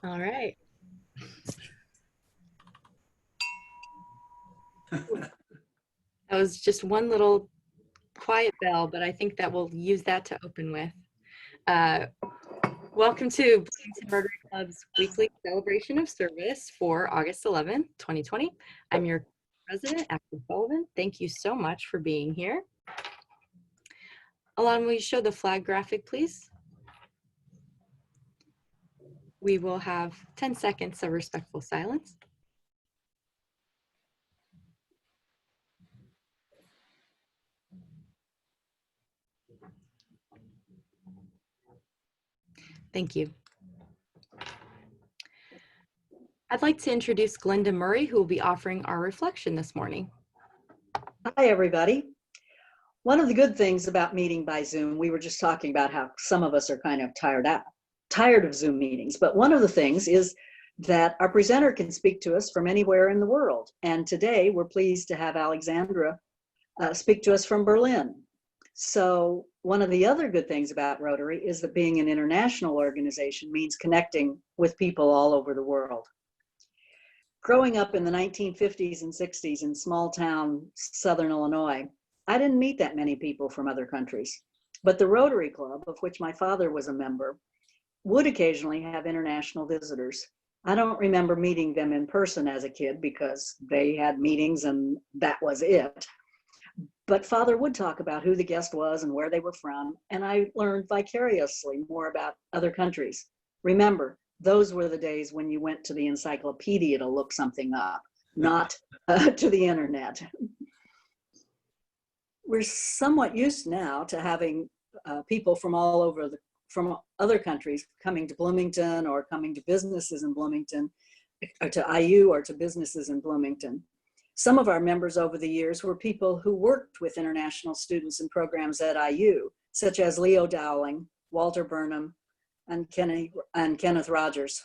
All right. That was just one little quiet bell, but I think that we'll use that to open with. Uh, Welcome to Bloomington Rotary Club's weekly celebration of service for August 11th, 2020. I'm your president, Ashley Sullivan. Thank you so much for being here. Allow me to show the flag graphic, please. We will have 10 seconds of respectful silence. Thank you. I'd like to introduce Glenda Murray, who will be offering our reflection this morning. Hi, everybody. One of the good things about meeting by Zoom, we were just talking about how some of us are kind of tired of Zoom meetings, but one of the things is that our presenter can speak to us from anywhere in the world. And today we're pleased to have Alexandra speak to us from Berlin. So one of the other good things about Rotary is that being an international organization means connecting with people all over the world. Growing up in the 1950s and 60s in small town Southern Illinois, I didn't meet that many people from other countries. But the Rotary Club, of which my father was a member, would occasionally have international visitors. I don't remember meeting them in person as a kid because they had meetings and that was it. But Father would talk about who the guest was and where they were from, and I learned vicariously more about other countries. Remember, those were the days when you went to the encyclopedia to look something up, not to the internet. We're somewhat used now to having people from all over from other countries coming to Bloomington or coming to businesses in Bloomington, or to IU or to businesses in Bloomington. Some of our members over the years were people who worked with international students and programs at IU, such as Leo Dowling, Walter Burnham, and Kenneth Rogers.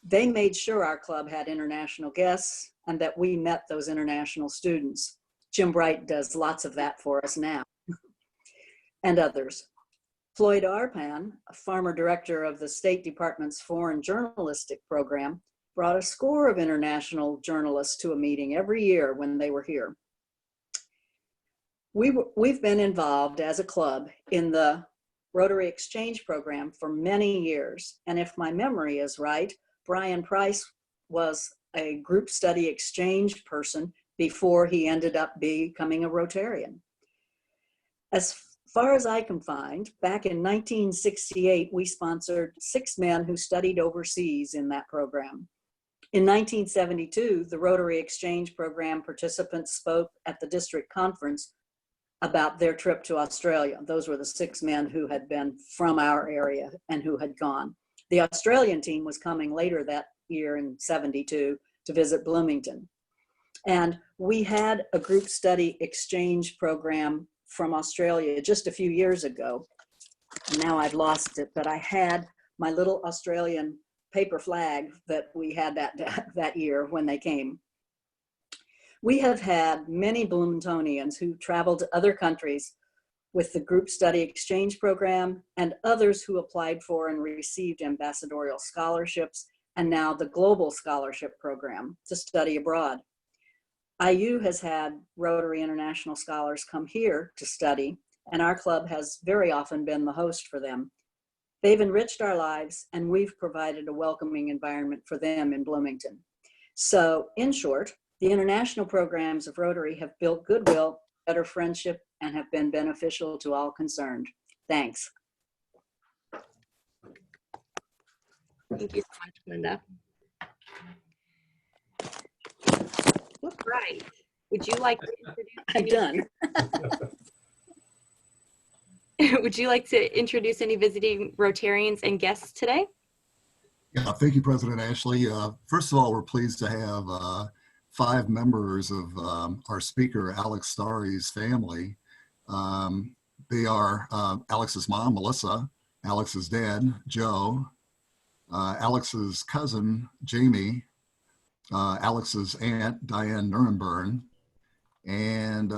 They made sure our club had international guests and that we met those international students. Jim Bright does lots of that for us now, and others. Floyd Arpan, a former director of the State Department's Foreign Journalistic Program, brought a score of international journalists to a meeting every year when they were here. We've been involved as a club in the Rotary Exchange Program for many years. And if my memory is right, Brian Price was a group study exchange person before he ended up becoming a Rotarian. As far as I can find, back in 1968, we sponsored 6 men who studied overseas in that program. In 1972, the Rotary Exchange Program participants spoke at the district conference about their trip to Australia. Those were the 6 men who had been from our area and who had gone. The Australian team was coming later that year in 72 to visit Bloomington. And we had a group study exchange program from Australia just a few years ago. Now I've lost it, but I had my little Australian paper flag that we had that year when they came. We have had many Bloomingtonians who traveled to other countries with the group study exchange program and others who applied for and received ambassadorial scholarships and now the global scholarship program to study abroad. IU has had Rotary International scholars come here to study, and our club has very often been the host for them. They've enriched our lives, and we've provided a welcoming environment for them in Bloomington. So, in short, the international programs of Rotary have built goodwill, better friendship, and have been beneficial to all concerned. Thanks. Thank you so much, Linda. All right. Would you like to introduce? I'm done. Would you like to introduce any visiting Rotarians and guests today? Yeah, thank you, President Ashley. First of all, we're pleased to have 5 members of our speaker, Alex Starry's family. They are Alex's mom, Melissa, Alex's dad, Joe, Alex's cousin, Jamie, Alex's aunt, Diane Nuremberg, and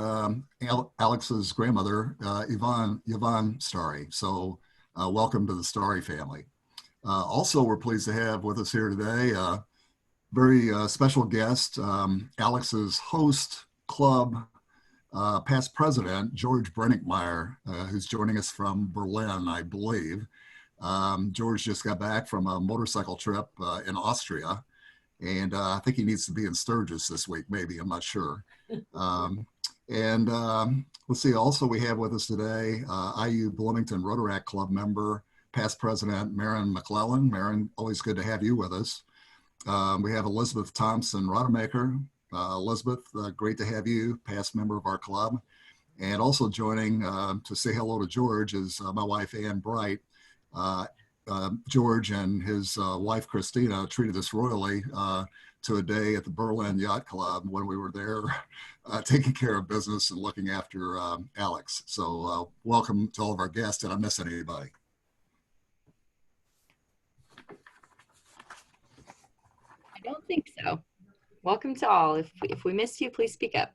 Alex's grandmother, Yvonne Starry. So welcome to the Starry family. Also, we're pleased to have with us here today a very special guest, Alex's host club past president, George Brenninkmeyer, who's joining us from Berlin, I believe. George just got back from a motorcycle trip in Austria, and I think he needs to be in Sturgis this week, maybe, I'm not sure. Let's see, also we have with us today IU Bloomington Rotaract Club member, past president Maren McClellan. Maren, always good to have you with us. We have Elizabeth Thompson Rodemaker. Elizabeth, great to have you, past member of our club. And also joining to say hello to George is my wife, Ann Bright. George and his wife, Christina, treated us royally to a day at the Berlin Yacht Club when we were there taking care of business and looking after Alex. So welcome to all of our guests. Did I miss anybody? I don't think so. Welcome to all. If we missed you, please speak up.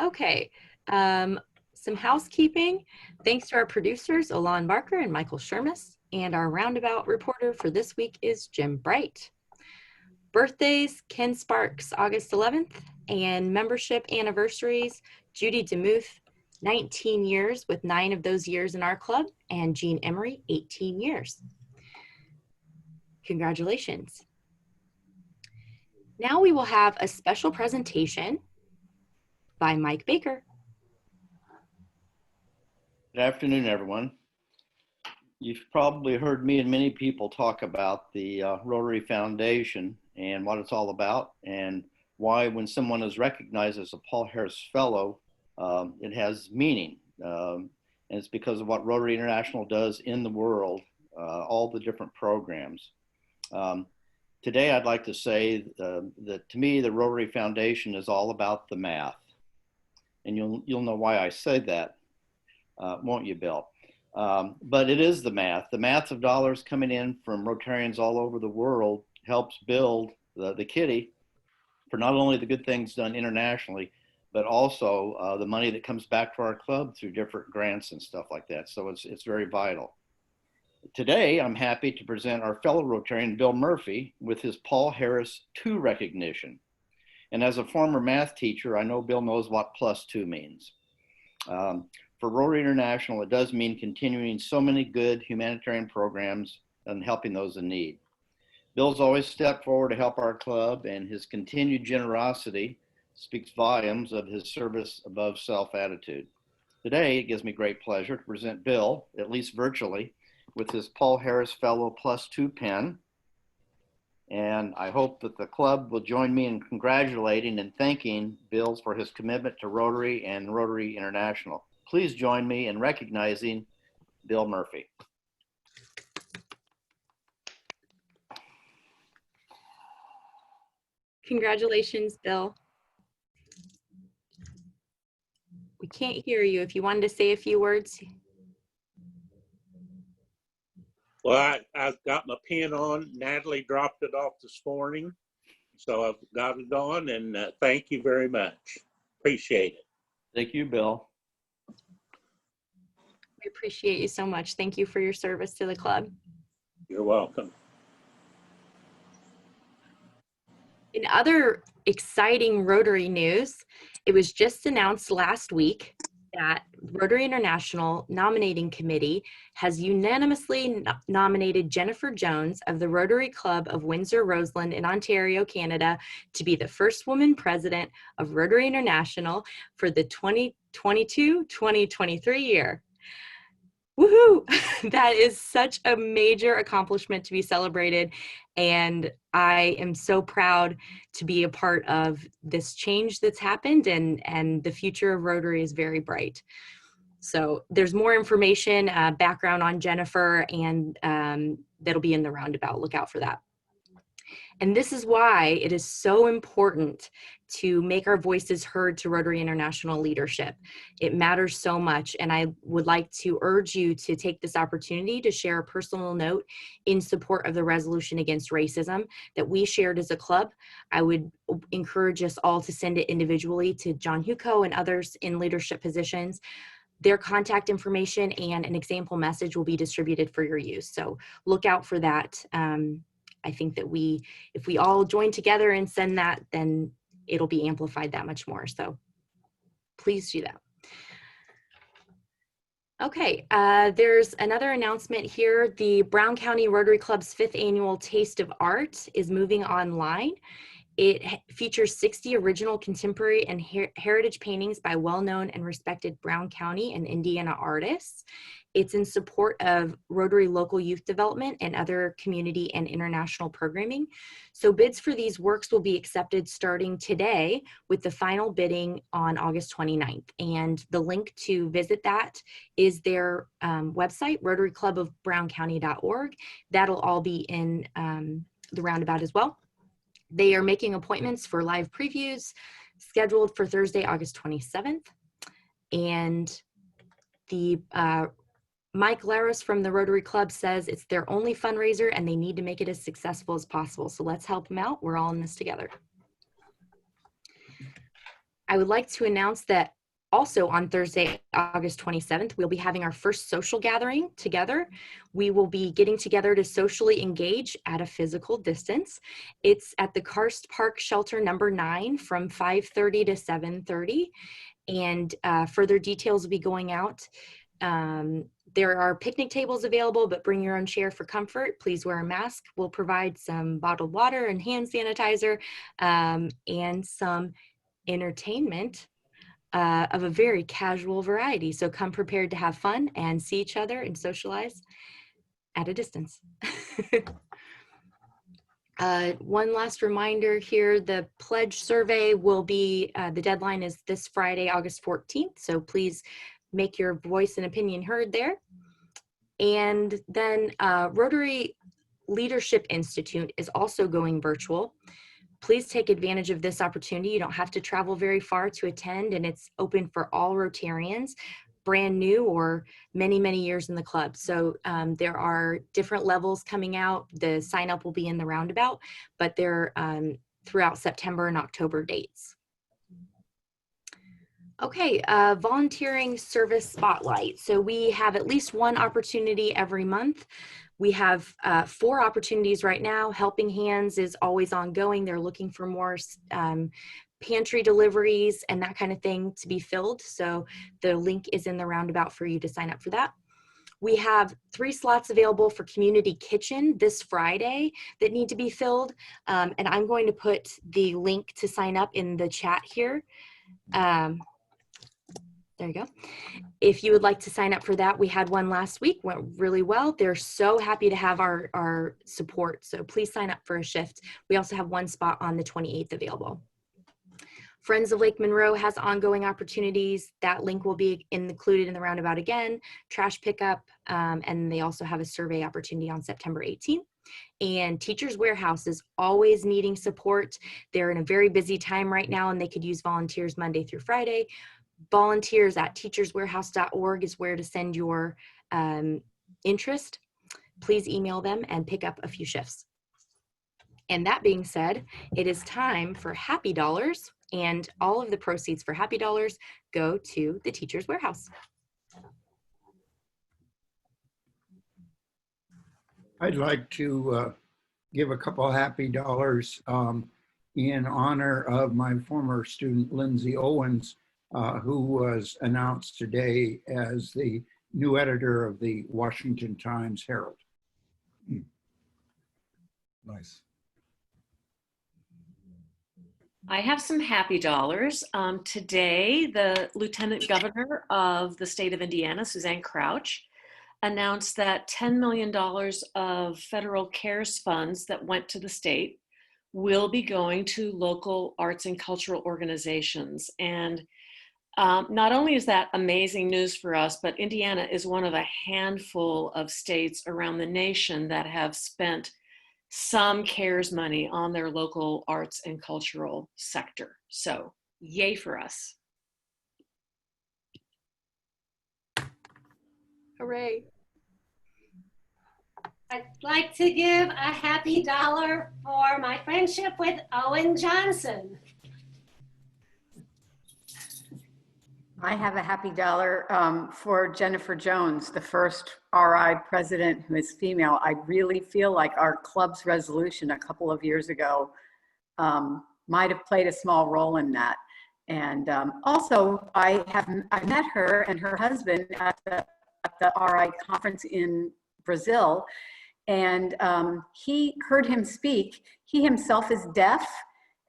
Okay, some housekeeping. Thanks to our producers, Alon Barker and Michael Shermis. And our roundabout reporter for this week is Jim Bright. Birthdays, Ken Sparks, August 11th. And membership anniversaries, Judy DeMuth, 19 years with 9 of those years in our club. And Jean Emery, 18 years. Congratulations. Now we will have a special presentation by Mike Baker. Good afternoon, everyone. You've probably heard me and many people talk about the Rotary Foundation and what it's all about, and why when someone is recognized as a Paul Harris Fellow, it has meaning. And it's because of what Rotary International does in the world, all the different programs. Today, I'd like to say that to me, the Rotary Foundation is all about the math. And you'll know why I say that, won't you, Bill? But it is the math. The math of dollars coming in from Rotarians all over the world helps build the kitty for not only the good things done internationally, but also the money that comes back to our club through different grants and stuff like that. So it's very vital. Today, I'm happy to present our fellow Rotarian, Bill Murphy, with his Paul Harris II recognition. And as a former math teacher, I know Bill knows what +2 means. For Rotary International, it does mean continuing so many good humanitarian programs and helping those in need. Bill's always stepped forward to help our club, and his continued generosity speaks volumes of his service above self attitude. Today, it gives me great pleasure to present Bill, at least virtually, with his Paul Harris Fellow +2 pen. And I hope that the club will join me in congratulating and thanking Bill for his commitment to Rotary and Rotary International. Please join me in recognizing Bill Murphy. Congratulations, Bill. We can't hear you. If you wanted to say a few words. Well, I've got my pen on. Natalie dropped it off this morning, so I've got it on, and thank you very much. Appreciate it. Thank you, Bill. We appreciate you so much. Thank you for your service to the club. You're welcome. In other exciting Rotary news, it was just announced last week that Rotary International Nominating Committee has unanimously nominated Jennifer Jones of the Rotary Club of Windsor-Roseland in Ontario, Canada, to be the first woman president of Rotary International for the 2022-2023 year. Woohoo! That is such a major accomplishment to be celebrated, and I am so proud to be a part of this change that's happened, and the future of Rotary is very bright. So there's more information, background on Jennifer, and that'll be in the roundabout. Look out for that. And this is why it is so important to make our voices heard to Rotary International leadership. It matters so much, and I would like to urge you to take this opportunity to share a personal note in support of the resolution against racism that we shared as a club. I would encourage us all to send it individually to John Huco and others in leadership positions. their contact information and an example message will be distributed for your use. So look out for that. I think that if we all join together and send that, then it'll be amplified that much more. So please do that. Okay, there's another announcement here. The Brown County Rotary Club's 5th annual Taste of Art is moving online. It features 60 original contemporary and heritage paintings by well-known and respected Brown County and Indiana artists. It's in support of Rotary local youth development and other community and international programming. So bids for these works will be accepted starting today with the final bidding on August 29th. And the link to visit that is their website, rotaryclubofbrowncounty.org. That'll all be in the roundabout as well. They are making appointments for live previews scheduled for Thursday, August 27th. And the Mike Laros from the Rotary Club says it's their only fundraiser and they need to make it as successful as possible. So let's help them out. We're all in this together. I would like to announce that also on Thursday, August 27th, we'll be having our first social gathering together. We will be getting together to socially engage at a physical distance. It's at the Karst Park Shelter number 9 from 5:30 to 7:30. And further details will be going out. There are picnic tables available, but bring your own chair for comfort. Please wear a mask. We'll provide some bottled water and hand sanitizer and some entertainment of a very casual variety. So come prepared to have fun and see each other and socialize at a distance. One last reminder here, the pledge survey will be, the deadline is this Friday, August 14th. So please make your voice and opinion heard there. And then Rotary Leadership Institute is also going virtual. Please take advantage of this opportunity. You don't have to travel very far to attend, and it's open for all Rotarians, brand new or many, many years in the club. So there are different levels coming out. The sign up will be in the roundabout, but they're throughout September and October dates. Okay, volunteering service spotlight. So we have at least one opportunity every month. We have 4 opportunities right now. Helping Hands is always ongoing. They're looking for more pantry deliveries and that kind of thing to be filled. So the link is in the roundabout for you to sign up for that. We have 3 slots available for Community Kitchen this Friday that need to be filled. And I'm going to put the link to sign up in the chat here. There you go. If you would like to sign up for that, we had one last week, went really well. They're so happy to have our support. So please sign up for a shift. We also have one spot on the 28th available. Friends of Lake Monroe has ongoing opportunities. That link will be included in the roundabout again, trash pickup, and they also have a survey opportunity on September 18th. And Teachers Warehouse is always needing support. They're in a very busy time right now and they could use volunteers Monday through Friday. Volunteers at teacherswarehouse.org is where to send your interest. Please email them and pick up a few shifts. And that being said, it is time for Happy Dollars, and all of the proceeds for Happy Dollars go to the Teachers Warehouse. I'd like to give a couple Happy Dollars in honor of my former student, Lindsay Owens, who was announced today as the new editor of the Washington Times Herald. Nice. I have some Happy Dollars. Today, the Lieutenant Governor of the state of Indiana, Suzanne Crouch, announced that $10 million of federal CARES funds that went to the state will be going to local arts and cultural organizations. And not only is that amazing news for us, but Indiana is one of a handful of states around the nation that have spent some CARES money on their local arts and cultural sector. So yay for us. Hooray. I'd like to give a Happy Dollar for my friendship with Owen Johnson. I have a happy dollar for Jennifer Jones, the first RI president who is female. I really feel like our club's resolution a couple of years ago might have played a small role in that. And also, I met her and her husband at the RI conference in Brazil, and he heard him speak. He himself is deaf,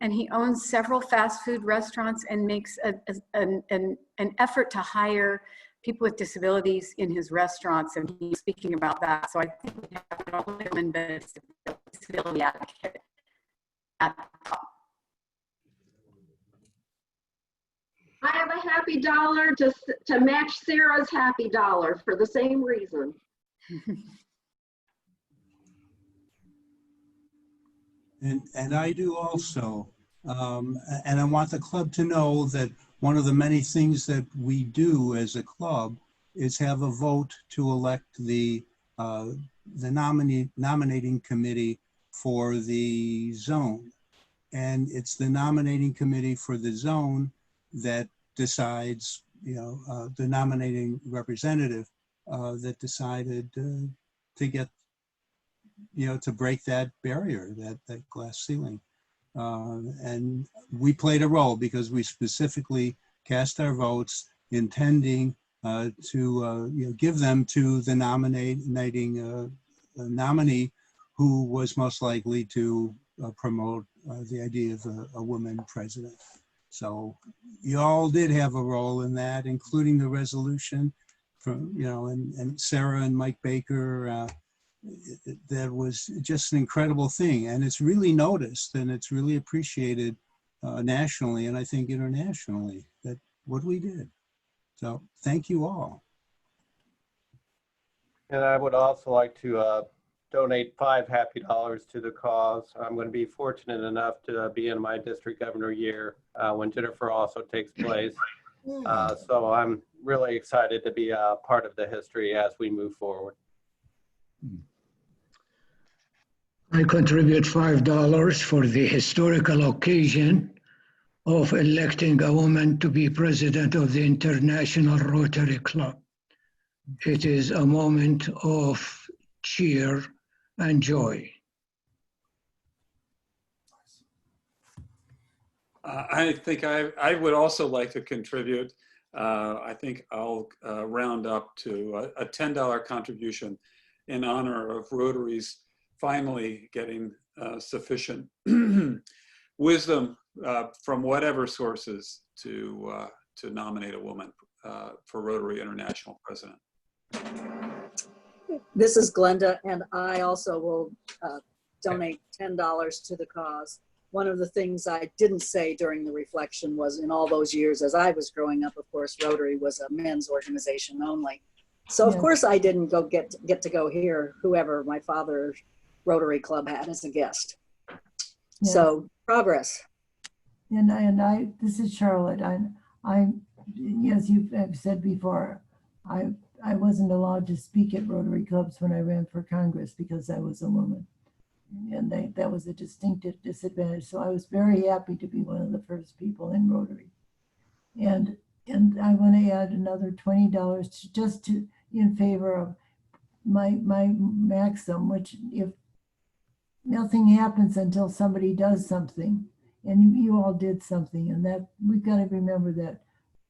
and he owns several fast food restaurants and makes an effort to hire people with disabilities in his restaurants, and he's speaking about that. So I think we have not only a woman, but a disability advocate at the top. I have a happy dollar to match Sarah's happy dollar for the same reason. And I do also. And I want the club to know that one of the many things that we do as a club is have a vote to elect the nominating committee for the zone. And it's the nominating committee for the zone that decides, the nominating representative that decided to get, to break that barrier, that glass ceiling. And we played a role because we specifically cast our votes intending to give them to the nominating nominee who was most likely to promote the idea of a woman president. So you all did have a role in that, including the resolution from, and Sarah and Mike Baker. That was just an incredible thing, and it's really noticed and it's really appreciated nationally and I think internationally that what we did. So thank you all. And I would also like to donate $5 happy dollars to the cause. I'm going to be fortunate enough to be in my district governor year when Jennifer also takes place. So I'm really excited to be a part of the history as we move forward. I contribute $5 for the historical occasion of electing a woman to be president of the International Rotary Club. It is a moment of cheer and joy. I think I would also like to contribute. I think I'll round up to a $10 contribution in honor of Rotary's finally getting sufficient wisdom from whatever sources to nominate a woman for Rotary International President. This is Glenda, and I also will donate $10 to the cause. One of the things I didn't say during the reflection was in all those years as I was growing up, of course, Rotary was a men's organization only. So of course I didn't get to go hear whoever my father's Rotary Club had as a guest. Yeah. So progress. And I this is Charlotte. I as you have said before, I wasn't allowed to speak at Rotary clubs when I ran for Congress because I was a woman, and that was a distinctive disadvantage. So I was very happy to be one of the first people in Rotary, and I want to add another $20 just to in favor of my maxim, which if nothing happens until somebody does something, and you all did something, and that we've got to remember that.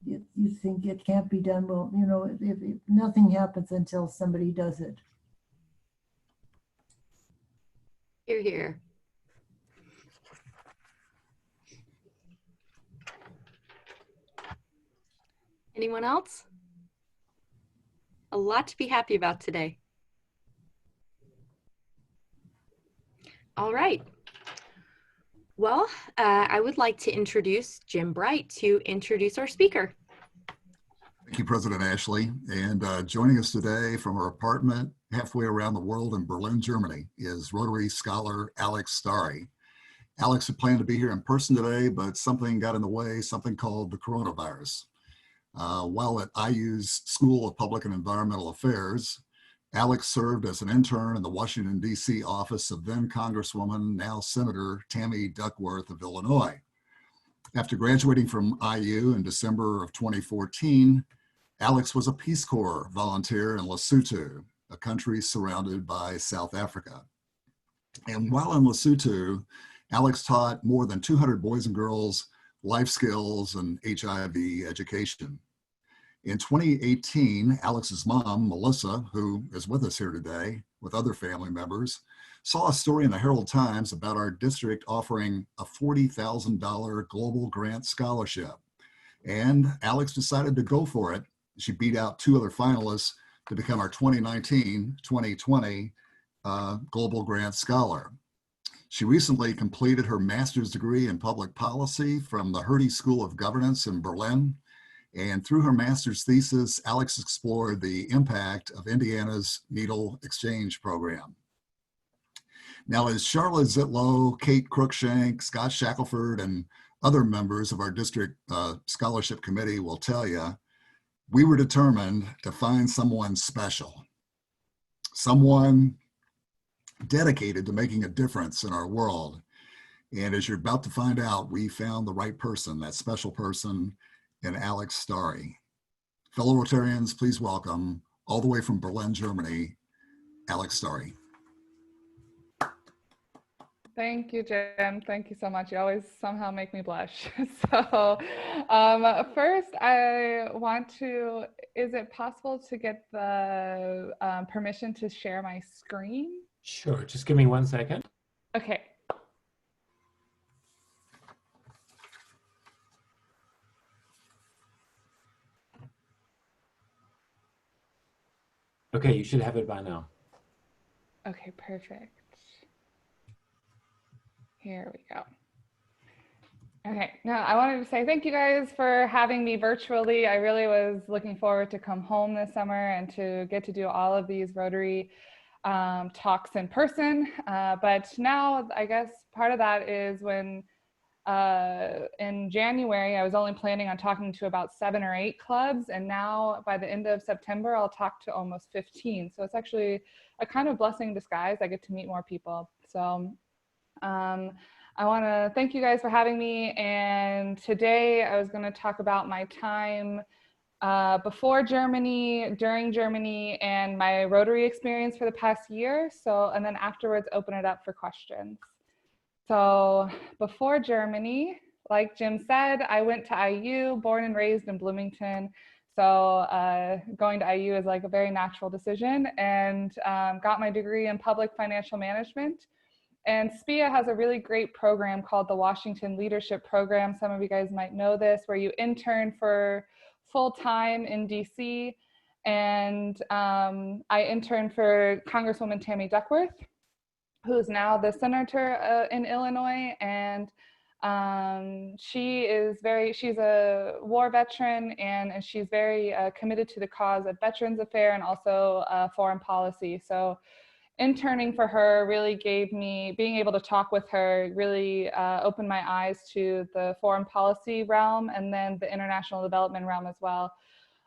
You think it can't be done, well, if nothing happens until somebody does it. Hear, hear. Anyone else? A lot to be happy about today. All right. Well, I would like to introduce Jim Bright to introduce our speaker. Thank you, President Ashley. And joining us today from her apartment halfway around the world in Berlin, Germany, is Rotary scholar Alex Starry. Alex had planned to be here in person today, but something got in the way, something called the coronavirus. While at IU's School of Public and Environmental Affairs, Alex served as an intern in the Washington, D.C. office of then Congresswoman, now Senator Tammy Duckworth of Illinois. After graduating from IU in December of 2014, Alex was a Peace Corps volunteer in Lesotho, a country surrounded by South Africa. And while in Lesotho, Alex taught more than 200 boys and girls life skills and HIV education. In 2018, Alex's mom, Melissa, who is with us here today with other family members, saw a story in the Herald Times about our district offering a $40,000 global grant scholarship. And Alex decided to go for it. She beat out 2 other finalists to become our 2019-2020 Global Grant Scholar. She recently completed her master's degree in public policy from the Hertie School of Governance in Berlin. And through her master's thesis, Alex explored the impact of Indiana's Needle Exchange Program. Now, as Charlotte Zitlow, Kate Cruikshank, Scott Shackelford, and other members of our district scholarship committee will tell you, we were determined to find someone special, someone dedicated to making a difference in our world. And as you're about to find out, we found the right person, that special person, in Alex Starry. Fellow Rotarians, please welcome, all the way from Berlin, Germany, Alex Starry. Thank you, Jim. Thank you so much. You always somehow make me blush. So first I want to, is it possible to get the permission to share my screen? Sure, just give me 1 second. Okay. Okay, you should have it by now. Okay, perfect. Here we go. Okay, now I wanted to say thank you guys for having me virtually. I really was looking forward to come home this summer and to get to do all of these Rotary talks in person. But now I guess part of that is when in January, I was only planning on talking to about 7 or 8 clubs. And now by the end of September, I'll talk to almost 15. So it's actually a kind of blessing in disguise. I get to meet more people. So I want to thank you guys for having me. And today I was going to talk about my time before Germany, during Germany, and my Rotary experience for the past year. So, and then afterwards, open it up for questions. So before Germany, like Jim said, I went to IU, born and raised in Bloomington. So going to IU is like a very natural decision, and got my degree in public financial management. And SPIA has a really great program called the Washington Leadership Program. Some of you guys might know this, where you intern for full time in DC. And I interned for Congresswoman Tammy Duckworth, who's now the senator in Illinois. And she's a war veteran, and she's very committed to the cause of Veterans Affairs and also foreign policy. So interning for her really gave me, being able to talk with her really opened my eyes to the foreign policy realm and then the international development realm as well.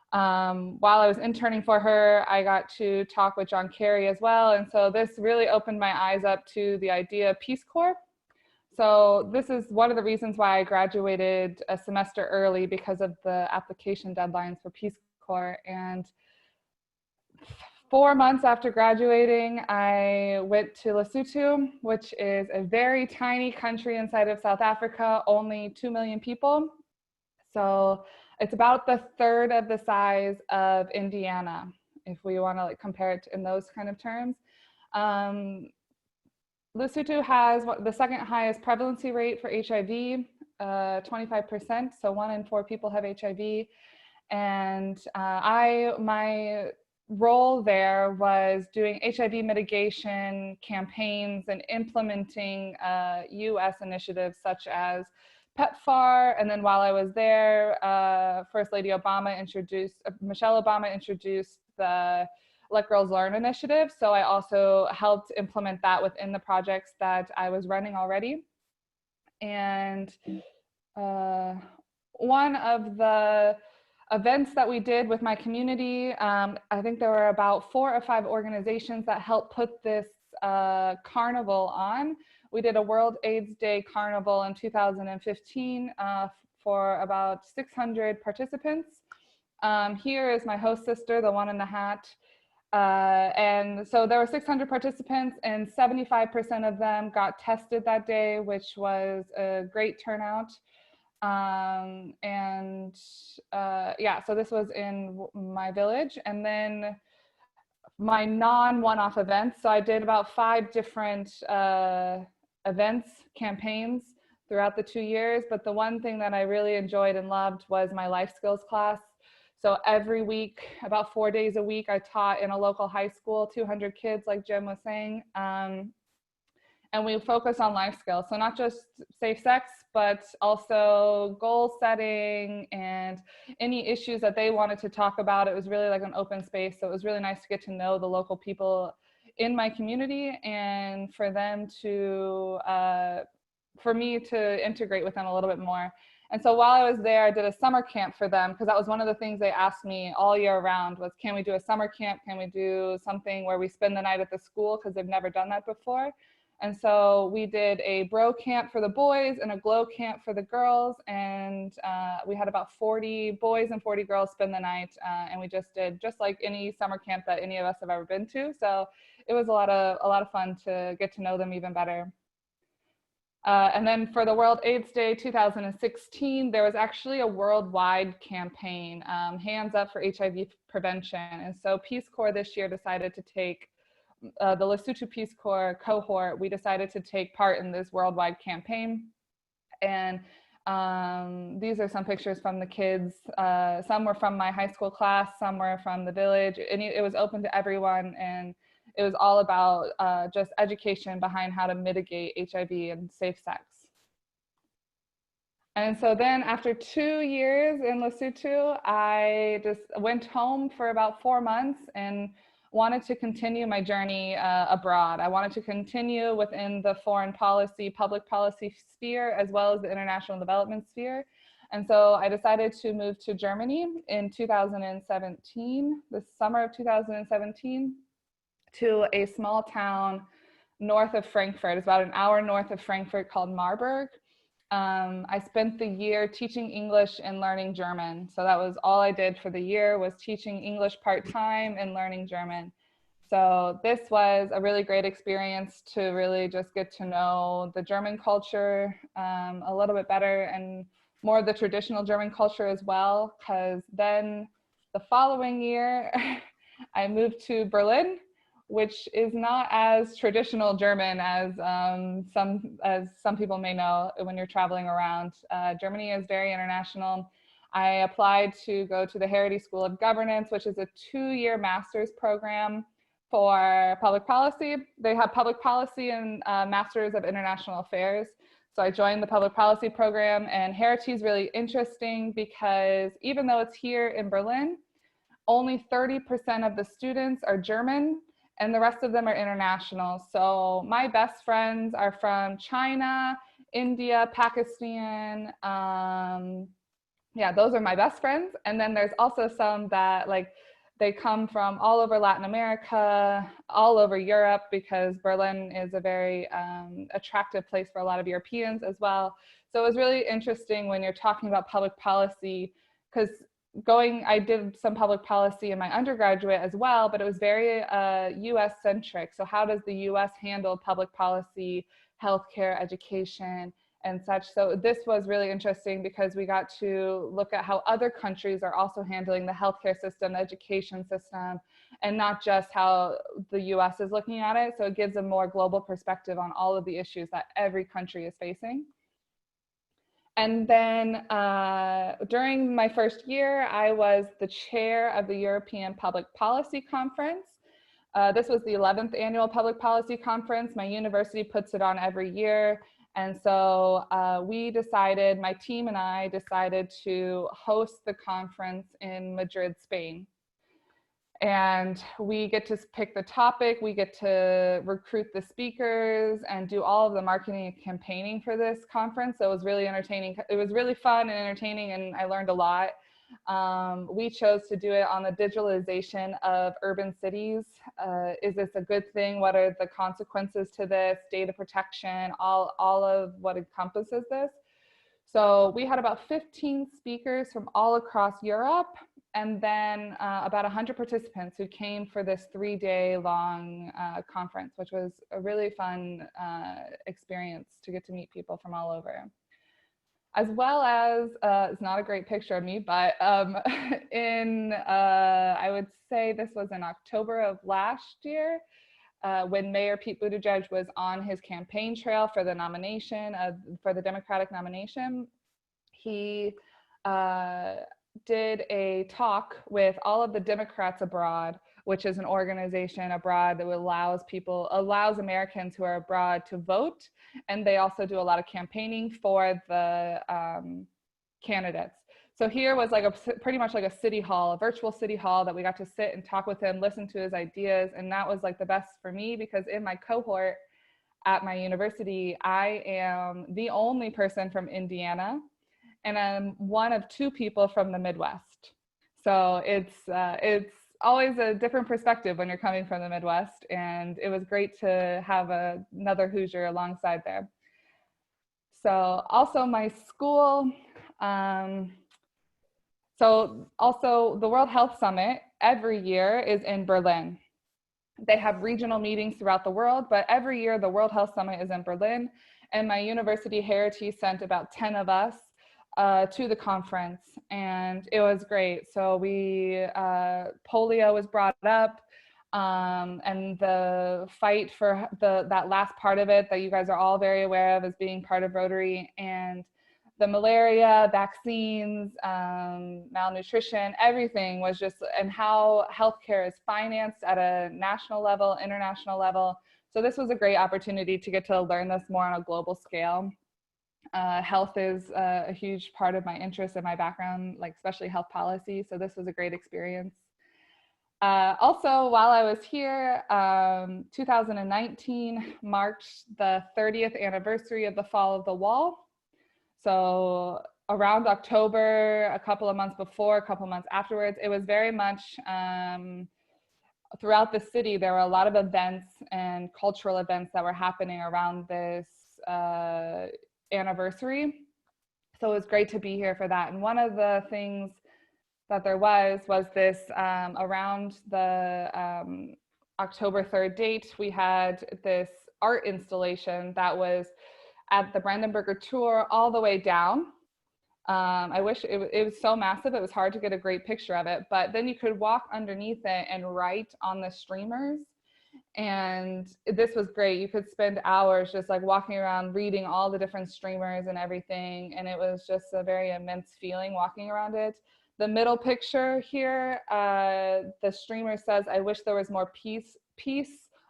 While I was interning for her, I got to talk with John Kerry as well. And so this really opened my eyes up to the idea of Peace Corps. So this is one of the reasons why I graduated a semester early, because of the application deadlines for Peace Corps. And 4 months after graduating, I went to Lesotho, which is a very tiny country inside of South Africa, only 2 million people. So it's about the third of the size of Indiana, if we want to compare it in those kind of terms. Lesotho has the second highest prevalency rate for HIV, 25%. So 1 in 4 people have HIV. And my role there was doing HIV mitigation campaigns and implementing US initiatives such as PEPFAR. And then while I was there, First Lady Michelle Obama introduced the Let Girls Learn initiative. So I also helped implement that within the projects that I was running already. And one of the events that we did with my community, I think there were about 4 or 5 organizations that helped put this carnival on, we did a World AIDS Day Carnival in 2015 for about 600 participants. Here is my host sister, the one in the hat. And so there were 600 participants and 75% of them got tested that day, which was a great turnout. Yeah, so this was in my village. And then my non-one-off events. So I did about 5 different events, campaigns throughout the 2 years. But the one thing that I really enjoyed and loved was my life skills class. So every week, about 4 days a week, I taught in a local high school, 200 kids, like Jim was saying. And we focus on life skills. So not just safe sex, but also goal setting and any issues that they wanted to talk about. It was really like an open space. So it was really nice to get to know the local people in my community and for them to, for me to integrate with them a little bit more. And so while I was there, I did a summer camp for them because that was one of the things they asked me all year round was, can we do a summer camp? Can we do something where we spend the night at the school? Because they've never done that before. And so we did a bro camp for the boys and a glow camp for the girls. And we had about 40 boys and 40 girls spend the night. And we just did just like any summer camp that any of us have ever been to. So it was a lot of fun to get to know them even better. And then for the World AIDS Day 2016, there was actually a worldwide campaign, Hands Up for HIV Prevention. And so Peace Corps this year decided to take the Lesotho Peace Corps cohort, we decided to take part in this worldwide campaign. And these are some pictures from the kids. Some were from my high school class, some were from the village. And it was open to everyone. And it was all about just education behind how to mitigate HIV and safe sex. And so then after 2 years in Lesotho, I just went home for about 4 months and wanted to continue my journey abroad. I wanted to continue within the foreign policy, public policy sphere, as well as the international development sphere. And so I decided to move to Germany in 2017, the summer of 2017, to a small town north of Frankfurt. It's about an hour north of Frankfurt called Marburg. I spent the year teaching English and learning German. So that was all I did for the year, was teaching English part-time and learning German. So this was a really great experience to really just get to know the German culture a little bit better and more of the traditional German culture as well. Because then the following year, I moved to Berlin, which is not as traditional German as some people may know when you're traveling around. Germany is very international. I applied to go to the Heritage School of Governance, which is a 2-year master's program for public policy. They have public policy and Masters of International Affairs. So I joined the public policy program, and Heritage is really interesting because even though it's here in Berlin, only 30% of the students are German, and the rest of them are international. So my best friends are from China, India, Pakistan. Yeah, those are my best friends. And then there's also some that they come from all over Latin America, all over Europe, because Berlin is a very attractive place for a lot of Europeans as well. So it was really interesting when you're talking about public policy, because I did some public policy in my undergraduate as well, but it was very US centric. So how does the US handle public policy, healthcare, education, and such? So this was really interesting because we got to look at how other countries are also handling the healthcare system, the education system, and not just how the US is looking at it. So it gives a more global perspective on all of the issues that every country is facing. And then during my first year, I was the chair of the European Public Policy Conference. This was the 11th annual Public Policy Conference. My university puts it on every year. And so we decided, my team and I decided to host the conference in Madrid, Spain. And we get to pick the topic, we get to recruit the speakers and do all of the marketing and campaigning for this conference. So it was really entertaining. It was really fun and entertaining, and I learned a lot. We chose to do it on the digitalization of urban cities. Is this a good thing? What are the consequences to this? Data protection, all of what encompasses this. So we had about 15 speakers from all across Europe, and then about 100 participants who came for this 3-day long conference, which was a really fun experience to get to meet people from all over. As well as, it's not a great picture of me, but I would say this was in October of last year, when Mayor Pete Buttigieg was on his campaign trail for the nomination, for the Democratic nomination. He did a talk with all of the Democrats Abroad, which is an organization abroad that allows Americans who are abroad to vote. And they also do a lot of campaigning for the candidates. So here was like pretty much like a city hall, a virtual city hall that we got to sit and talk with him, listen to his ideas. And that was like the best for me, because in my cohort at my university, I am the only person from Indiana, and I'm one of 2 people from the Midwest. So it's always a different perspective when you're coming from the Midwest, and it was great to have another Hoosier alongside there. So also my school, so also the World Health Summit every year is in Berlin. They have regional meetings throughout the world, but every year the World Health Summit is in Berlin, and my university heritage sent about 10 of us to the conference, and it was great. So polio was brought up, and the fight for that last part of it that you guys are all very aware of as being part of Rotary, and the malaria, vaccines, malnutrition, everything was just, and how healthcare is financed at a national level, international level. So this was a great opportunity to get to learn this more on a global scale. Health is a huge part of my interest and my background, like especially health policy. So this was a great experience. Also, while I was here, 2019 marked the 30th anniversary of the fall of the wall. So around October, a couple of months before, a couple of months afterwards, it was very much throughout the city, there were a lot of events and cultural events that were happening around this anniversary. So it was great to be here for that. And one of the things that there was this around the October 3rd date, we had this art installation that was at the Brandenburger Tor all the way down. I wish it was so massive, it was hard to get a great picture of it, but then you could walk underneath it and write on the streamers. And this was great. You could spend hours just like walking around reading all the different streamers and everything. And it was just a very immense feeling walking around it. The middle picture here, the streamer says, "I wish there was more peace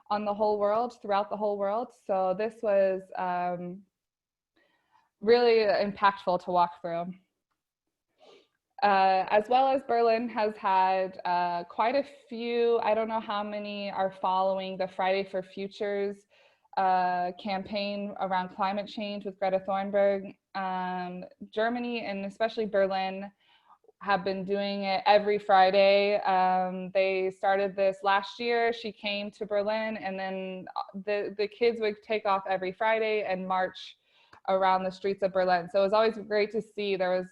on the whole world, throughout the whole world." So this was really impactful to walk through. As well as Berlin has had quite a few, I don't know how many are following the Friday for Futures campaign around climate change with Greta Thunberg. Germany and especially Berlin have been doing it every Friday. They started this last year. She came to Berlin, and then the kids would take off every Friday and march around the streets of Berlin. So it was always great to see. There was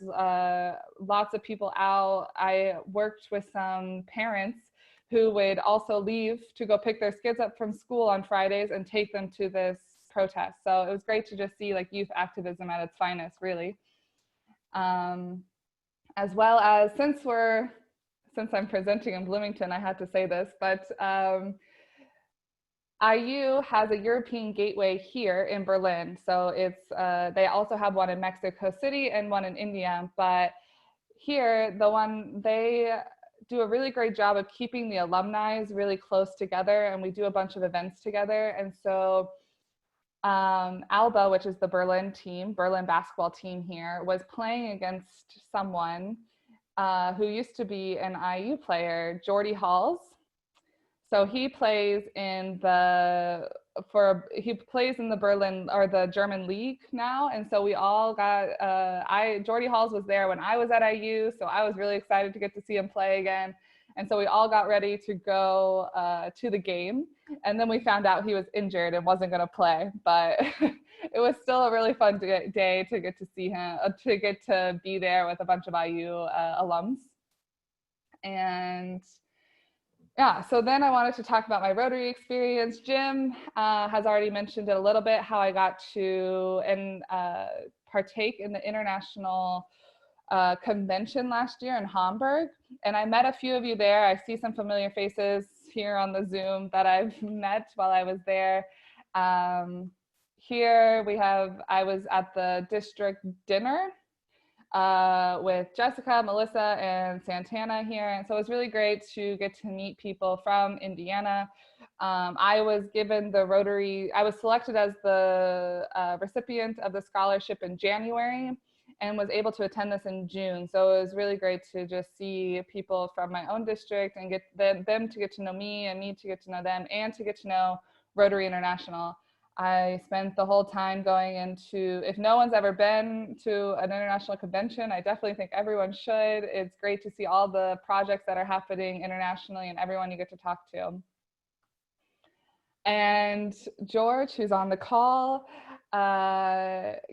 lots of people out. I worked with some parents who would also leave to go pick their kids up from school on Fridays and take them to this protest. So it was great to just see like youth activism at its finest, really. As well as, since I'm presenting in Bloomington, I had to say this, but IU has a European gateway here in Berlin. So it's, they also have one in Mexico City and one in India, but here, they do a really great job of keeping the alumni really close together, and we do a bunch of events together. And so Alba, which is the Berlin basketball team here, was playing against someone who used to be an IU player, Jordy Halls. So he plays in the he plays in the Berlin or the German league now. And so we all got, Jordy Halls was there when I was at IU. So I was really excited to get to see him play again. And so we all got ready to go to the game. And then we found out he was injured and wasn't going to play. But it was still a really fun day to get to see him, to get to be there with a bunch of IU alums. And yeah, so then I wanted to talk about my Rotary experience. Jim has already mentioned it a little bit, how I got to partake in the international convention last year in Hamburg. And I met a few of you there. I see some familiar faces here on the Zoom that I've met while I was there. Here I was at the district dinner with Jessica, Melissa, and Santana here. And so it was really great to get to meet people from Indiana. I was given the Rotary, I was selected as the recipient of the scholarship in January and was able to attend this in June. So it was really great to just see people from my own district and get them to get to know me and me to get to know them and to get to know Rotary International. I spent the whole time going into, if no one's ever been to an international convention, I definitely think everyone should. It's great to see all the projects that are happening internationally and everyone you get to talk to. And George, who's on the call,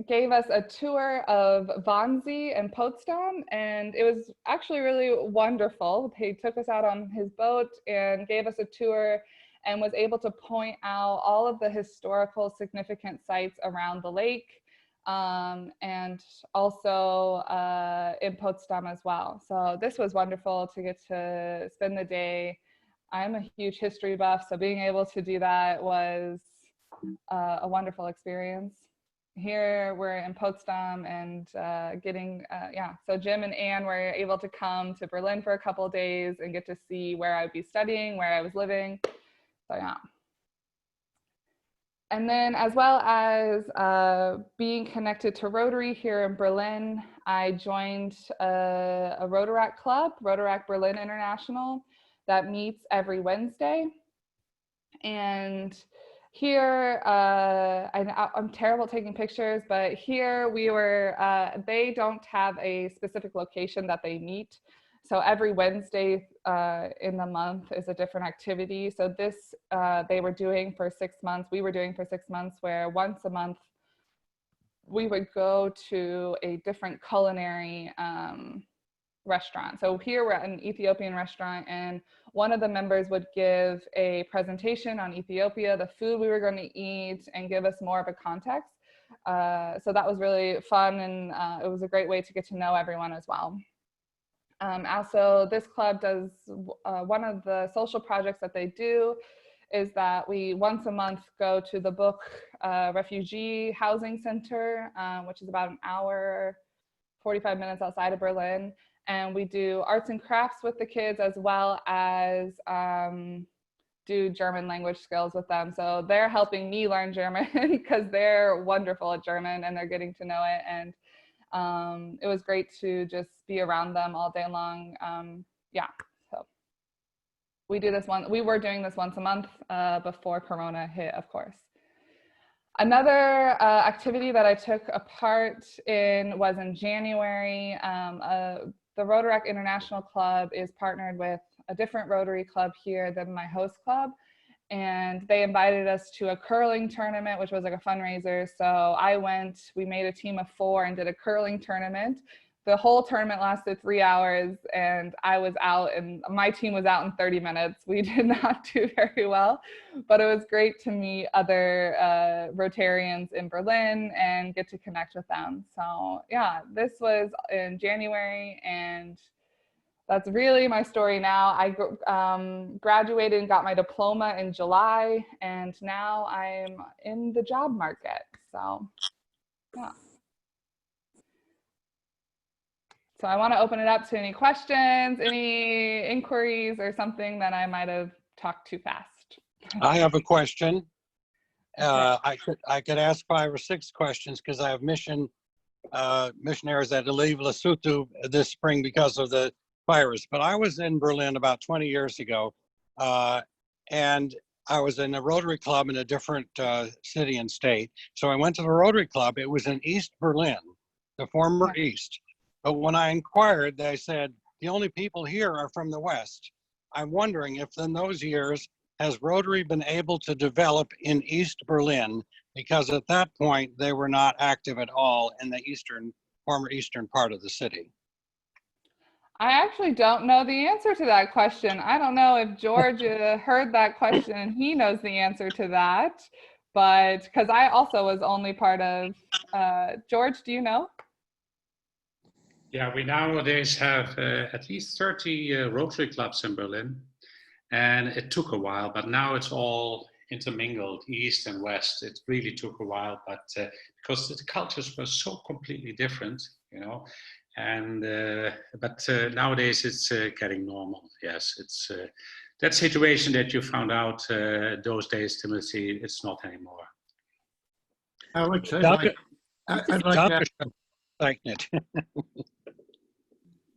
gave us a tour of Wannsee and Potsdam, and it was actually really wonderful. He took us out on his boat and gave us a tour and was able to point out all of the historical significant sites around the lake, and also in Potsdam as well. So this was wonderful to get to spend the day. I'm a huge history buff, so being able to do that was a wonderful experience. Here we're in Potsdam and so Jim and Ann were able to come to Berlin for a couple of days and get to see where I'd be studying, where I was living. So yeah. And then as well as being connected to Rotary here in Berlin, I joined a Rotaract club, Rotaract Berlin International, that meets every Wednesday. And here, I'm terrible at taking pictures, but here we were, they don't have a specific location that they meet. So every Wednesday in the month is a different activity. So this, they were doing for 6 months, we were doing for 6 months, where once a month we would go to a different culinary restaurant. So here we're at an Ethiopian restaurant, and one of the members would give a presentation on Ethiopia, the food we were going to eat, and give us more of a context. So that was really fun, and it was a great way to get to know everyone as well. Also, this club does, one of the social projects that they do is that we once a month go to the Book Refugee Housing Center, which is about an hour, 45 minutes outside of Berlin. And we do arts and crafts with the kids, as well as do German language skills with them. So they're helping me learn German because they're wonderful at German and they're getting to know it. And it was great to just be around them all day long. Yeah, so we were doing this once a month before Corona hit, of course. Another activity that I took a part in was in January. The Rotaract International Club is partnered with a different Rotary club here than my host club. And they invited us to a curling tournament, which was like a fundraiser. So I went, we made a team of 4 and did a curling tournament. The whole tournament lasted 3 hours and I was out, and my team was out in 30 minutes. We did not do very well, but it was great to meet other Rotarians in Berlin and get to connect with them. So yeah, this was in January, and that's really my story now. I graduated and got my diploma in July, and now I'm in the job market. So yeah. So I want to open it up to any questions, any inquiries, or something that I might have talked too fast. I have a question. I could ask 5 or 6 questions because I have missionaries that leave Lesotho this spring because of the virus. But I was in Berlin about 20 years ago, and I was in a Rotary Club in a different city and state. So I went to the Rotary Club. It was in East Berlin, the former East. But when I inquired, they said, the only people here are from the West. I'm wondering if in those years, has Rotary been able to develop in East Berlin? Because at that point, they were not active at all in the former eastern part of the city. I actually don't know the answer to that question. I don't know if George heard that question and he knows the answer to that, but because I also was only part of, George, do you know? Yeah, we nowadays have at least 30 Rotary clubs in Berlin, and it took a while, but now it's all intermingled, East and West. It really took a while, but because the cultures were so completely different, you know, and but nowadays it's getting normal. Yes, it's that situation that you found out those days, Timothy. It's not anymore. Alex, I'd like to. Like it.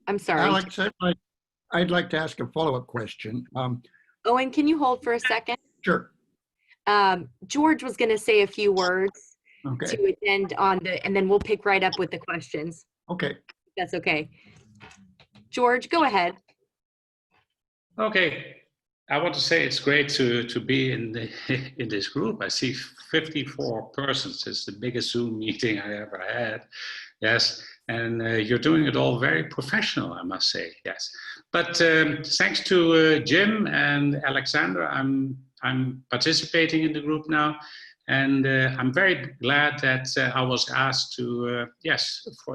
I'm sorry. Alex, I'd like to ask a follow-up question. Owen, can you hold for a second? Sure. George was going to say a few words Okay. to attend on the, and then we'll pick right up with the questions. Okay. That's okay. George, go ahead. Okay. I want to say it's great to be in this group. I see 54 persons. It's the biggest Zoom meeting I ever had. Yes, and you're doing it all very professional, I must say. Yes, but thanks to Jim and Alexander, I'm participating in the group now, and I'm very glad that I was asked to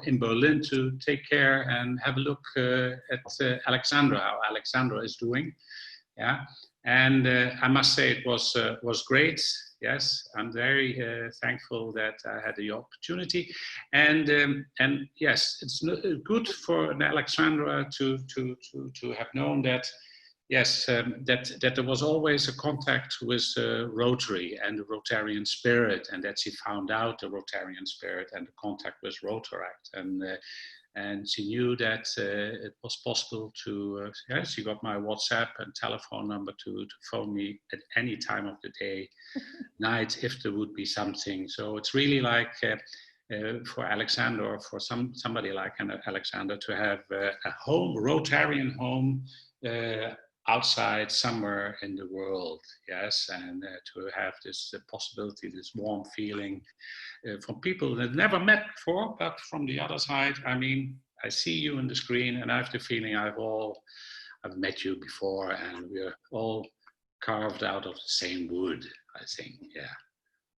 in Berlin to take care and have a look at Alexandra, how Alexandra is doing. Yeah, and I must say it was great. Yes, I'm very thankful that I had the opportunity, and yes, it's good for Alexandra to have known that. Yes, that there was always a contact with Rotary and the Rotarian spirit, and that she found out the Rotarian spirit and the contact with Rotaract, and she knew that it was possible to, she got my WhatsApp and telephone number to phone me at any time of the day, night, if there would be something. So it's really like for Alexander, or for somebody like Alexander, to have a home, Rotarian home, outside somewhere in the world, yes, and to have this possibility, this warm feeling from people that never met before, but from the other side, I mean, I see you on the screen, and I have the feeling I've met you before, and we're all carved out of the same wood, I think, yeah,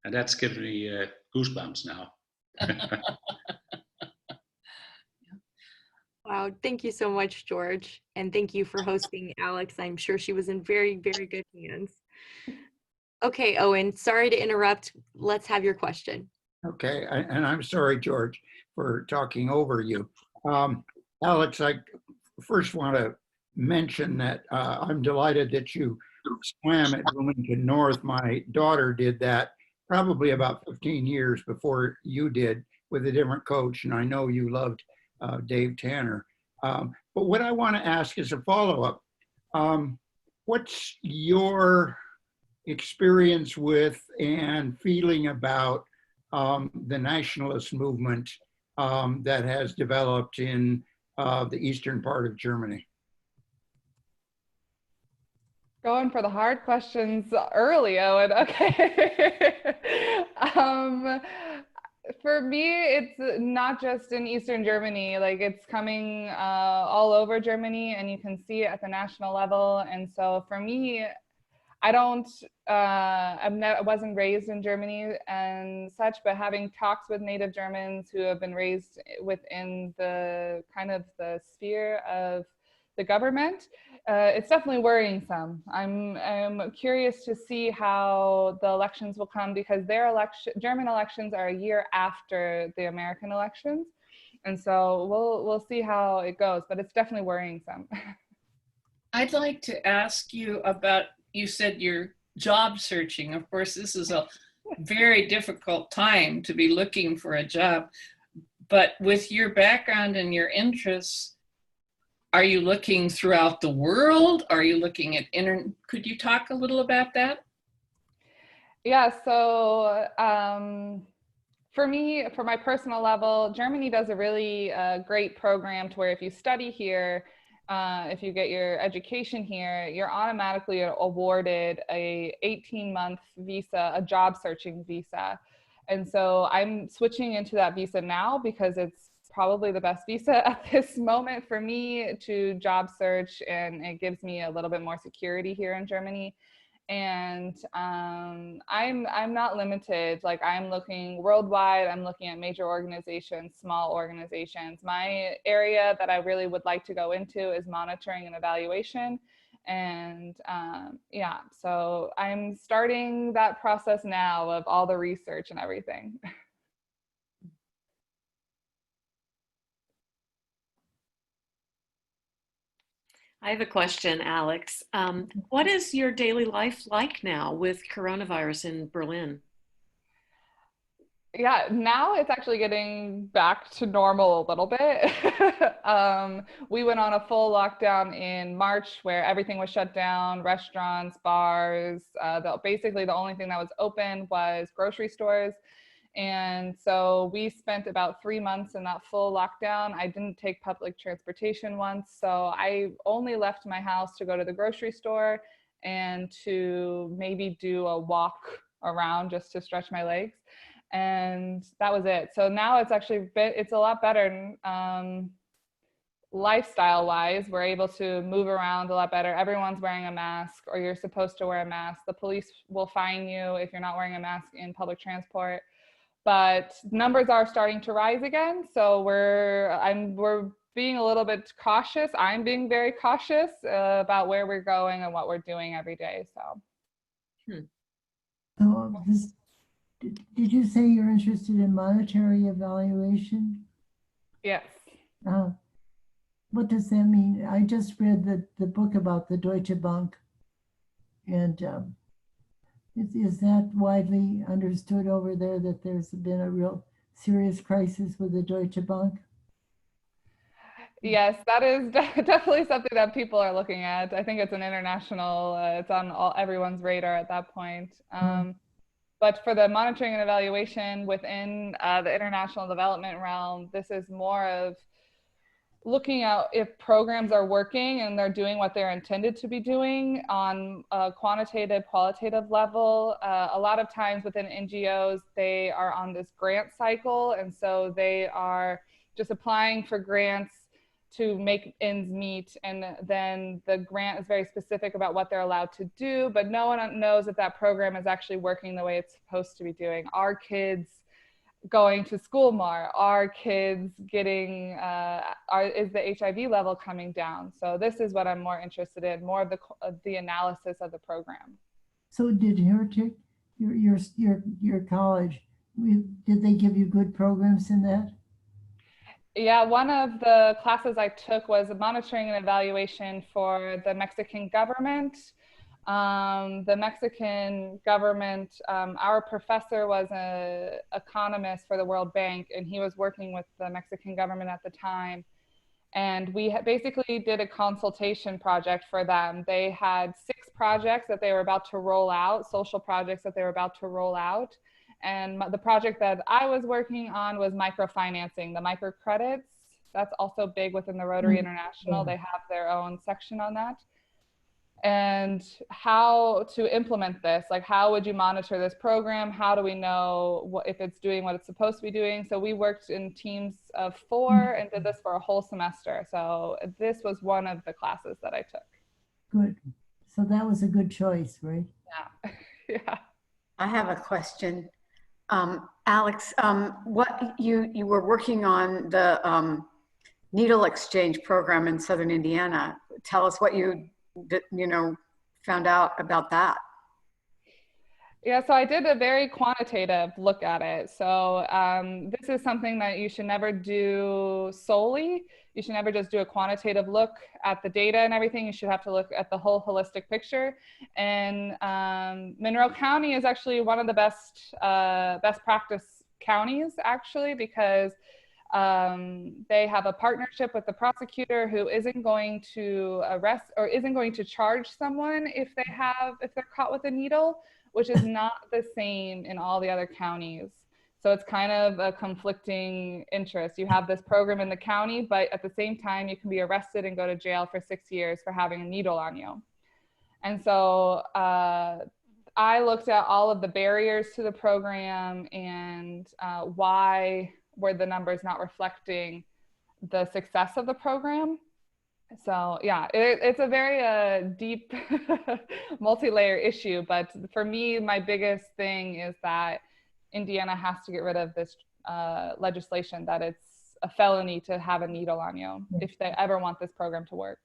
and that's giving me goosebumps now. Wow, thank you so much, George. And thank you for hosting Alex. I'm sure she was in very, very good hands. Okay, Owen, sorry to interrupt. Let's have your question. Okay, and I'm sorry, George, for talking over you. Alex, I first want to mention that I'm delighted that you swam at Bloomington North. My daughter did that probably about 15 years before you did with a different coach, and I know you loved Dave Tanner. But what I want to ask is a follow-up. What's your experience with and feeling about the nationalist movement that has developed in the eastern part of Germany? Going for the hard questions early, Owen. Okay. For me, it's not just in Eastern Germany, like it's coming all over Germany, and you can see it at the national level. And so for me, I wasn't raised in Germany and such, but having talks with native Germans who have been raised within the kind of the sphere of the government, it's definitely worrying some. I'm curious to see how the elections will come, because German elections are a year after the American elections. And so we'll see how it goes, but it's definitely worrying some. I'd like to ask you about, you said you're job searching. Of course, this is a very difficult time to be looking for a job, but with your background and your interests, are you looking throughout the world? Are you looking at could you talk a little about that? Yeah, so for me, for my personal level, Germany does a really great program to where if you study here, if you get your education here, you're automatically awarded a 18-month visa, a job searching visa. And so I'm switching into that visa now because it's probably the best visa at this moment for me to job search, and it gives me a little bit more security here in Germany. And I'm not limited. Like, I'm looking worldwide. I'm looking at major organizations, small organizations. My area that I really would like to go into is monitoring and evaluation. And yeah, so I'm starting that process now of all the research and everything. I have a question, Alex. What is your daily life like now with coronavirus in Berlin? Yeah, now it's actually getting back to normal a little bit. We went on a full lockdown in March where everything was shut down, restaurants, bars. Basically, the only thing that was open was grocery stores. And so we spent about 3 months in that full lockdown. I didn't take public transportation once. So I only left my house to go to the grocery store and to maybe do a walk around just to stretch my legs. And that was it. So now it's actually it's a lot better. Lifestyle wise, we're able to move around a lot better. Everyone's wearing a mask, or you're supposed to wear a mask. The police will fine you if you're not wearing a mask in public transport. But numbers are starting to rise again. So we're being a little bit cautious. I'm being very cautious about where we're going and what we're doing every day. So. Did you say you're interested in monetary evaluation? Yes. What does that mean? I just read the book about the Deutsche Bank, and is that widely understood over there, that there's been a real serious crisis with the Deutsche Bank? Yes, that is definitely something that people are looking at. I think it's an international, it's on everyone's radar at that point. But for the monitoring and evaluation within the international development realm, this is more of looking at if programs are working and they're doing what they're intended to be doing on a quantitative, qualitative level. A lot of times within NGOs, they are on this grant cycle. And so they are just applying for grants to make ends meet. And then the grant is very specific about what they're allowed to do, but no one knows if that program is actually working the way it's supposed to be doing. Are kids going to school more? Are kids getting, is the HIV level coming down? So this is what I'm more interested in, more of the analysis of the program. So did your college, did they give you good programs in that? Yeah, one of the classes I took was monitoring and evaluation for the Mexican government. The Mexican government, our professor was an economist for the World Bank, and he was working with the Mexican government at the time. And we basically did a consultation project for them. They had 6 projects that they were about to roll out, social projects that they were about to roll out. And the project that I was working on was microfinancing, the microcredits. That's also big within the Rotary International. They have their own section on that. And how to implement this, like how would you monitor this program? How do we know if it's doing what it's supposed to be doing? So we worked in teams of 4 and did this for a whole semester. So this was one of the classes that I took. Good. So that was a good choice, right? Yeah. Yeah. I have a question. Alex, what you were working on the needle exchange program in Southern Indiana. Tell us what you found out about that. Yeah, so I did a very quantitative look at it. So this is something that you should never do solely. You should never just do a quantitative look at the data and everything. You should have to look at the whole holistic picture. And Monroe County is actually one of the best practice counties, actually, because They have a partnership with the prosecutor who isn't going to arrest or isn't going to charge someone if they're caught with a needle, which is not the same in all the other counties. So it's kind of a conflicting interest. You have this program in the county, but at the same time, you can be arrested and go to jail for 6 years for having a needle on you. And so I looked at all of the barriers to the program and why were the numbers not reflecting the success of the program. So yeah, it's a very deep multi-layer issue, but for me, my biggest thing is that Indiana has to get rid of this legislation that it's a felony to have a needle on you if they ever want this program to work.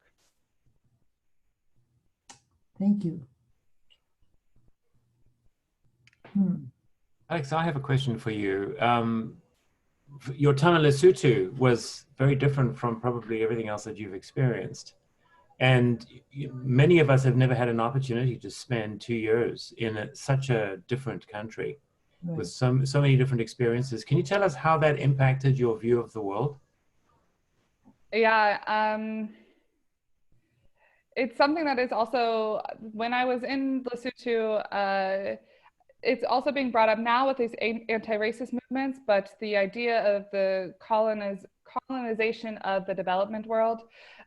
Thank you. Alex, I have a question for you. Your time in Lesotho was very different from probably everything else that you've experienced. And many of us have never had an opportunity to spend 2 years in such a different country with so many different experiences. Can you tell us how that impacted your view of the world? Yeah, it's something that is also, when I was in Lesotho, it's also being brought up now with these anti-racist movements, but the idea of the colonization of the development world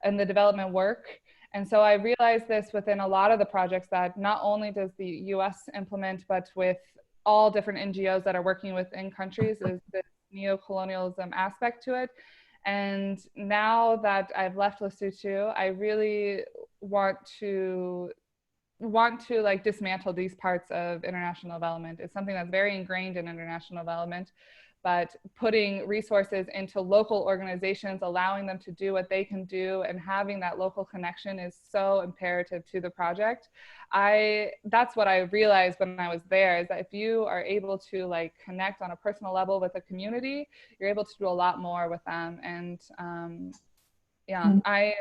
and the development work. And so I realized this within a lot of the projects that not only does the US implement, but with all different NGOs that are working within countries, is this neo-colonialism aspect to it. And now that I've left Lesotho, I really want to like dismantle these parts of international development. It's something that's very ingrained in international development, but putting resources into local organizations, allowing them to do what they can do, and having that local connection is so imperative to the project. That's what I realized when I was there, is that if you are able to like connect on a personal level with a community, you're able to do a lot more with them. And I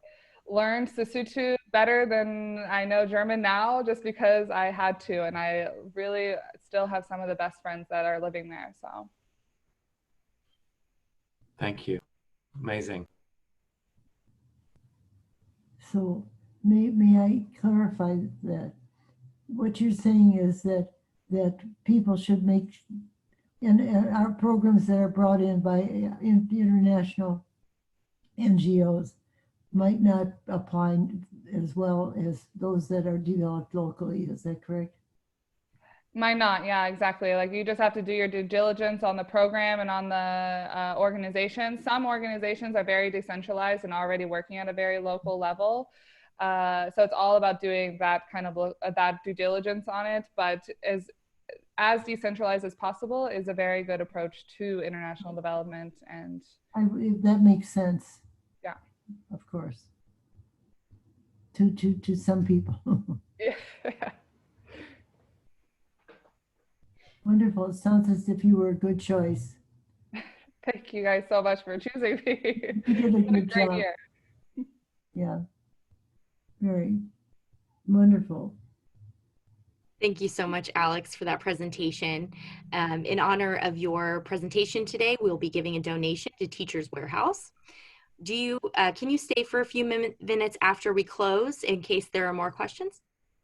learned Sesotho better than I know German now, just because I had to, and I really still have some of the best friends that are living there. So thank you. Amazing. So may I clarify that what you're saying is that people should make, and our programs that are brought in by international NGOs might not apply as well as those that are developed locally. Is that correct? Might not, yeah, exactly. Like you just have to do your due diligence on the program and on the organization. Some organizations are very decentralized and already working at a very local level. So it's all about doing that kind of that due diligence on it. But as decentralized as possible is a very good approach to international development. And that makes sense. Yeah, of course. To some people. Yeah. Wonderful. It sounds as if you were a good choice. Thank you guys so much for choosing me. You did a good great job. year. Yeah. Very wonderful. Thank you so much, Alex, for that presentation. In honor of your presentation today, we'll be giving a donation to Teachers Warehouse. Can you stay for a few minutes after we close in case there are more questions?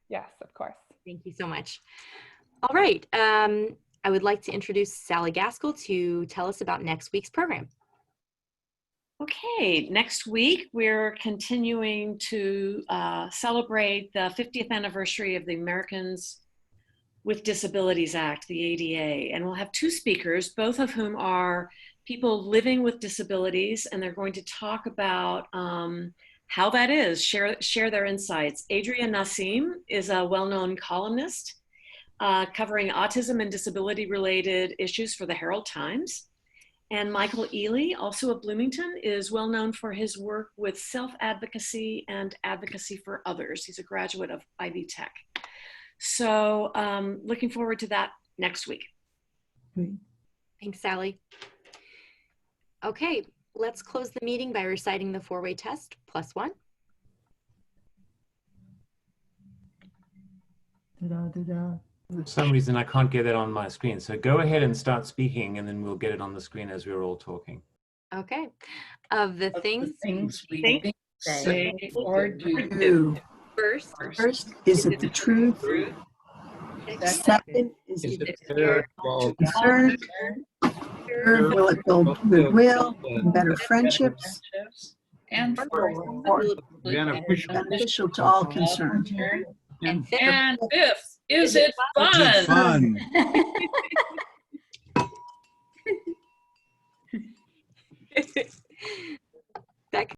Yes, of course. Thank you so much. All right, I would like to introduce Sally Gaskell to tell us about next week's program. Okay, next week we're continuing to celebrate the 50th anniversary of the Americans with Disabilities Act, the ADA, and we'll have two speakers, both of whom are people living with disabilities, and they're going to talk about how that is, share their insights. Adria Nassim is a well-known columnist covering autism and disability-related issues for the Herald Times. And Michael Ely, also of Bloomington, is well known for his work with self-advocacy and advocacy for others. He's a graduate of Ivy Tech. So looking forward to that next week. Great. Thanks, Sally. Okay, let's close the meeting by reciting the four-way test, +1. Da-da-da-da. For some reason, I can't get it on my screen. So go ahead and start speaking, and then we'll get it on the screen as we're all talking. Okay. Of the things we think, think, say, or do. First, Is it the truth? Second, is it fair to concern? Third, will it build goodwill and better friendships? And Fourth, beneficial to all concerned. And fifth, is it fun? Fun.